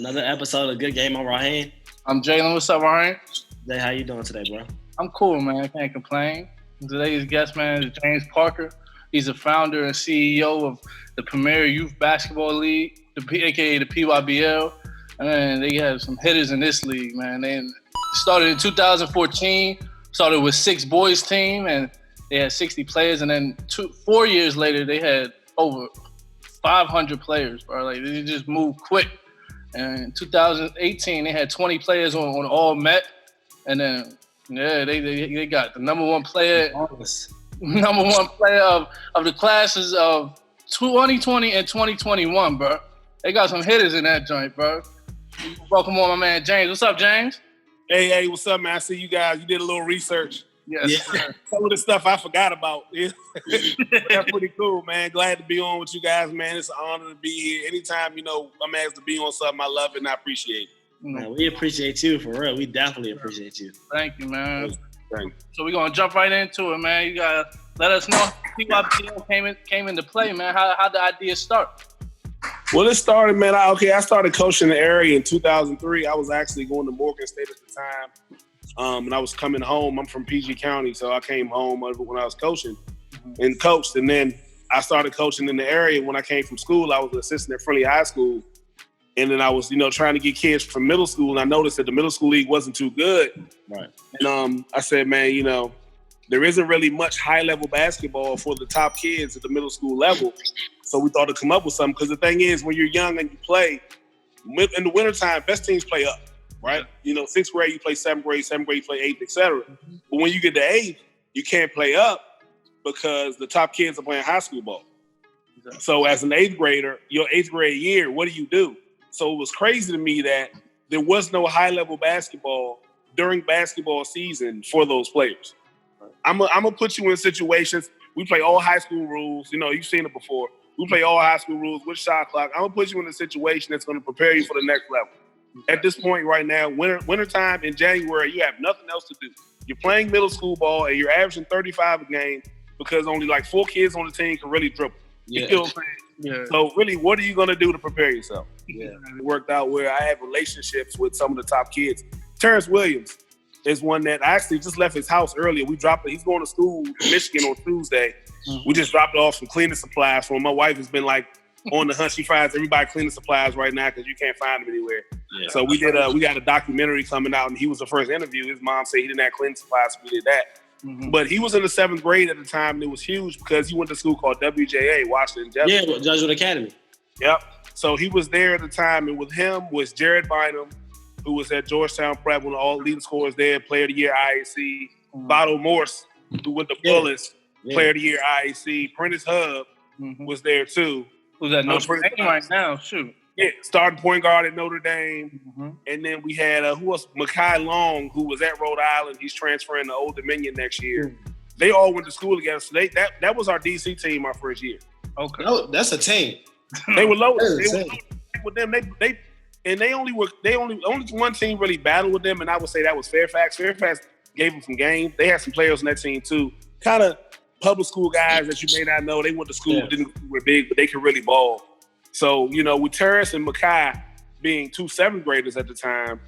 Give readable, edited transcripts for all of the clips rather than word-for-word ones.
Another episode of Good Game on Raheem. I'm Jalen. What's up, Ryan? Jay, how you doing today, bro? I'm cool, man. I can't complain. Today's guest, man, is James Parker. He's the founder and CEO of the Premier Youth Basketball League, aka the PYBL. And they have some hitters in this league, man. They started in 2014, started with 6 boys team, and they had 60 players. And then 4 years later, they had over 500 players, bro. Like, they just moved quick. And in 2018, they had 20 players on all Met. And then, yeah, they got the number one player of the classes of 2020 and 2021, bro. They got some hitters in that joint, bro. Welcome on my man, James. What's up, James? Hey, what's up, man? I see you guys. You did a little research. Yes. Yeah. Some of the stuff I forgot about. That's pretty cool, man. Glad to be on with you guys, man. It's an honor to be here. Anytime, I'm asked to be on something, I love it and I appreciate it. Man, we appreciate you, for real. We definitely appreciate you. Thank you, man. Thank you. So we're going to jump right into it, man. You got to let us know how PYBL came into play, man. How the idea start? Well, it started, man. I started coaching the area in 2003. I was actually going to Morgan State at the time. And I was coming home. I'm from PG County, so I came home when I was coaching and coached. And then I started coaching in the area. When I came from school, I was an assistant at Friendly High School. And then I was, trying to get kids from middle school. And I noticed that the middle school league wasn't too good. Right. And I said, man, there isn't really much high-level basketball for the top kids at the middle school level. So we thought to come up with something. Because the thing is, when you're young and you play, in the wintertime, best teams play up. Right? 6th grade, you play 7th grade, 7th grade, you play 8th, etc. But when you get to 8th, you can't play up because the top kids are playing high school ball. Exactly. So as an 8th grader, your 8th grade year, what do? So it was crazy to me that there was no high-level basketball during basketball season for those players. Right. I'm gonna put you in situations. We play all high school rules. You've seen it before. We play all high school rules with shot clock. I'm gonna put you in a situation that's gonna prepare you for the next level. At this point right now, wintertime in January, you have nothing else to do. You're playing middle school ball and you're averaging 35 a game because only like 4 kids on the team can really dribble. You know what I'm saying? Yeah. So really, what are you going to do to prepare yourself? Yeah. It worked out where I have relationships with some of the top kids. Terrence Williams is one that I actually just left his house earlier. He's going to school in Michigan on Tuesday. Mm-hmm. We just dropped off some cleaning supplies for him. My wife has been like on the hunt. She finds everybody cleaning supplies right now because you can't find them anywhere. Yeah. So we got a documentary coming out, and he was the first interview. His mom said he didn't have cleaning supplies, so we did that. Mm-hmm. But he was in the 7th grade at the time, and it was huge because he went to school called WJA, Washington Jesuit. Yeah, Jesuit Academy. Yep. So he was there at the time, and with him was Jared Bynum, who was at Georgetown Prep, one of all leading scorers there, Player of the Year IAC. Mm-hmm. Botto Morse, who went to Bullets, Player of the Year IAC. Prentice Hub was there too. Who's at Notre Dame right now? Shoot. Yeah, starting point guard at Notre Dame. Mm-hmm. And then we had, who else? Mekhi Long, who was at Rhode Island. He's transferring to Old Dominion next year. Mm-hmm. They all went to school together. So that was our DC team our first year. Okay. No, that's a team. They were loaded. They were loaded with them. Only one team really battled with them, and I would say that was Fairfax. Fairfax gave them some game. They had some players on that team too. Kind of public school guys that you may not know. They went to school, were big, but they could really ball. So, with Terrence and Mekhi being 2 7th graders at the time,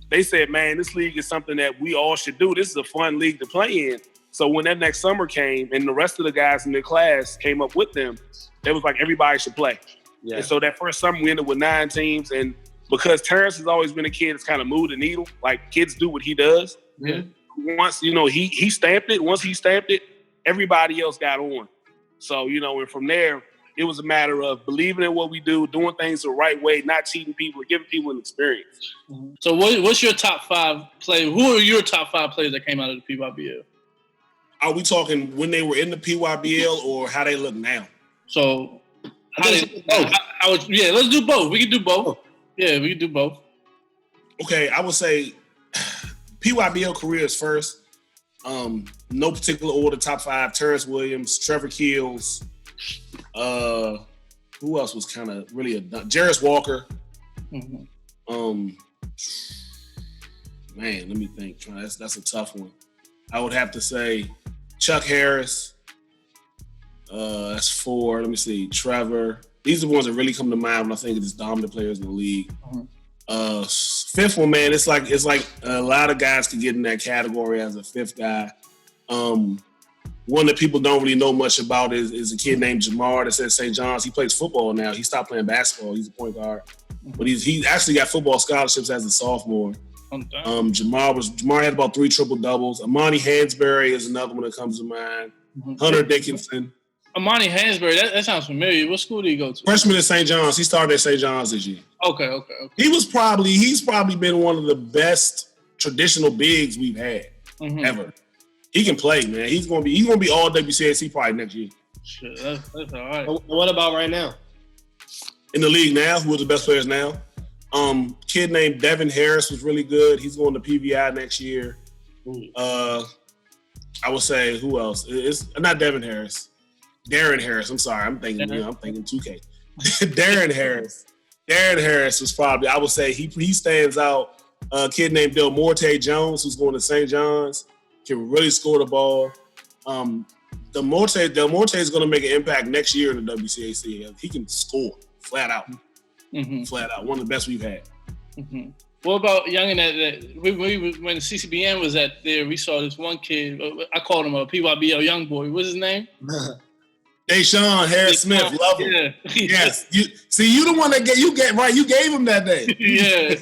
they said, man, this league is something that we all should do. This is a fun league to play in. So when that next summer came and the rest of the guys in their class came up with them, it was like everybody should play. Yeah. And so that first summer we ended with 9 teams. And because Terrence has always been a kid that's kind of moved the needle, like kids do what he does. Yeah. Once, he stamped it. Once he stamped it, everybody else got on. So, and from there, it was a matter of believing in what we do, doing things the right way, not cheating people, giving people an experience. Mm-hmm. So what's your top 5 players? Who are your top 5 players that came out of the PYBL? Are we talking when they were in the PYBL or how they look now? So, let's do both. We can do both. Yeah, we can do both. Okay, I would say PYBL careers first. No particular order, top 5, Terrence Williams, Trevor Keels, who else was kind of really Jarris Walker. Mm-hmm. Man, let me think. That's a tough one. I would have to say Chuck Harris. That's 4. Let me see. Trevor. These are the ones that really come to mind when I think of these dominant players in the league. Mm-hmm. Fifth one, man. It's like a lot of guys could get in that category as a fifth guy. One that people don't really know much about is a kid named Jamar that's at St. John's. He plays football now. He stopped playing basketball. He's a point guard, but he actually got football scholarships as a sophomore. Jamar had about 3 triple doubles. Amani Hansberry is another one that comes to mind. Hunter Dickinson. Amani Hansberry, that sounds familiar. What school did he go to? Freshman at St. John's. He started at St. John's this year. Okay. He's probably been one of the best traditional bigs we've had ever. He can play, man. He's gonna be all WCAC probably next year. Shit, that's all right. What about right now? In the league now, who are the best players now? Kid named Devin Harris was really good. He's going to PVI next year. I would say who else? It's not Devin Harris. Darren Harris. I'm sorry. I'm thinking 2K. Darren Harris. Darren Harris was probably, I would say he stands out. A kid named Del Morte Jones, who's going to St. John's, can really score the ball. Del Morte is going to make an impact next year in the WCAC. He can score flat out. Flat out. One of the best we've had. What about youngin that when the CCBN was at there, we saw this one kid. I called him a PYBL young boy. What's his name? Deshaun Harris Smith. Love him. Yeah. Yes. You the one that you gave him that day. Yeah.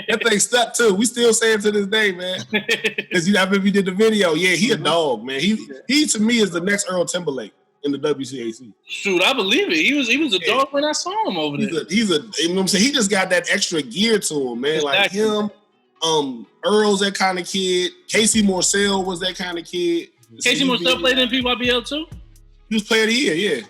That thing stuck too. We still say it to this day, man. Because I remember you did the video. Yeah, he a dog, man. He to me is the next Earl Timberlake in the WCAC. Shoot, I believe it. He was a dog when I saw him over there. You know what I'm saying? He just got that extra gear to him, man. Exactly. Like him, Earl's that kind of kid. Casey Morcell was that kind of kid. Casey Morcell played in PYBL too? He was player of the year, yeah.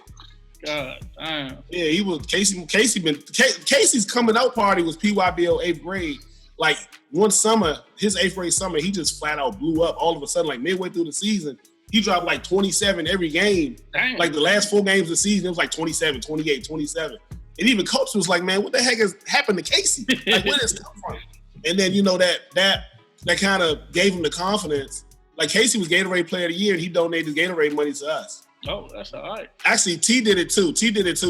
God damn. Yeah, he was Casey's coming out party was PYBL 8th grade. Like one summer, his 8th grade summer, he just flat out blew up all of a sudden, like midway through the season. He dropped like 27 every game. Damn. Like the last 4 games of the season, it was like 27, 28, 27. And even coach was like, man, what the heck has happened to Casey? Like, where did this come from? And then, that kind of gave him the confidence. Like Casey was Gatorade Player of the Year, and he donated Gatorade money to us. Oh, that's all right. Actually, T did it too.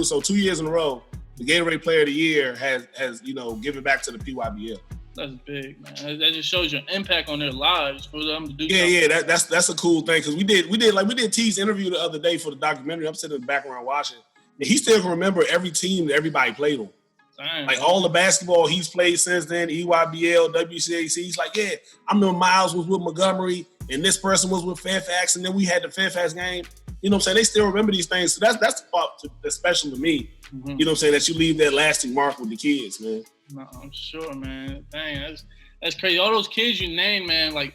So 2 years in a row, the Gatorade Player of the Year has given back to the PYBL. That's big, man. That just shows your impact on their lives for them to do. Yeah. That's a cool thing because we did T's interview the other day for the documentary. I'm sitting in the background watching, and he still can remember every team that everybody played on. Dang, like all the basketball he's played since then, EYBL, WCAC. He's like, yeah, I remember Miles was with Montgomery, and this person was with Fairfax, and then we had the Fairfax game. You know what I'm saying? They still remember these things. So that's the part that's special to me. You know what I'm saying? That you leave that lasting mark with the kids, man. No, I'm sure, man. Dang, that's crazy. All those kids you named, man, like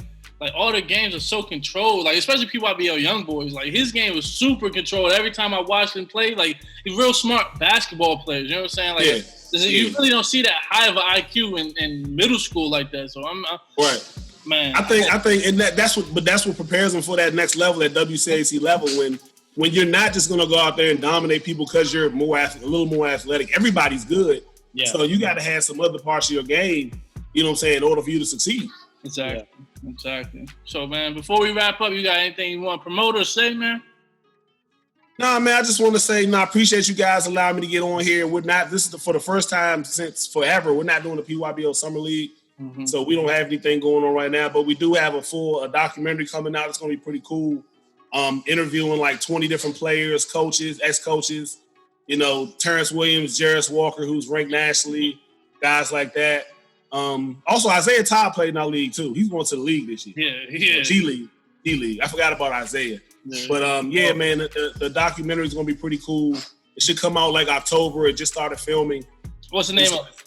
all their games are so controlled. Like especially PYBL young boys. Like his game was super controlled. Every time I watched him play, like he's real smart basketball players. You know what I'm saying? Like you really don't see that high of an IQ in middle school like that. So I'm right. Man, I think, and that's what prepares them for that next level, that WCAC level. When you're not just gonna go out there and dominate people because you're a little more athletic. Everybody's good, so you got to have some other parts of your game. You know what I'm saying? In order for you to succeed. Exactly. So, man, before we wrap up, you got anything you want to promote or say, man? Nah, man. I just want to say, I appreciate you guys allowing me to get on here. This is for the first time since forever. We're not doing the PYBL Summer League. So we don't have anything going on right now, but we do have a documentary coming out. It's going to be pretty cool. Interviewing like 20 different players, coaches, ex-coaches, Terrence Williams, Jarris Walker, who's ranked nationally, guys like that. Also, Isaiah Todd played in our league too. He's going to the league this year. Yeah. D League. I forgot about Isaiah. Yeah. But man, the documentary is going to be pretty cool. It should come out like October. It just started filming. What's the name of it?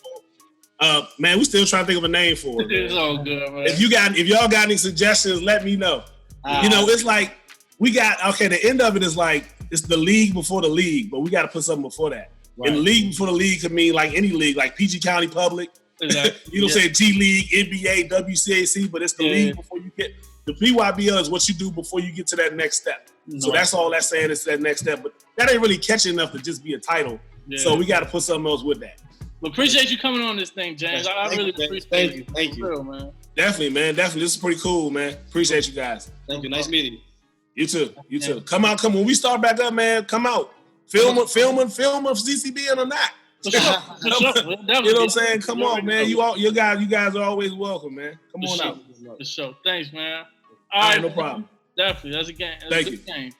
Man, we still trying to think of a name for it. It's all good, man. If y'all got any suggestions, let me know. It's like the end of it is like it's the league before the league, but we got to put something before that. Right. And the league before the league could mean like any league, like PG County Public. Exactly. You don't say G League, NBA, WCAC, but it's the league before you get. The PYBL is what you do before you get to that next step. So that's all that's saying is that next step. But that ain't really catchy enough to just be a title. Yeah. So we got to put something else with that. Well, appreciate you coming on this thing, James. I really appreciate it. Thank you. Real, man. Definitely, man. Definitely. This is pretty cool, man. Appreciate you guys. Thank you. Nice meeting You you. too. Come out. When we start back up, man, come out. Film of CCBN or not. For sure. For sure. You know what I'm saying? Come on, man. You guys are always welcome, man. Come on out. For sure. Thanks, man. All right, no problem. Definitely. That's a game. Thank you. Game.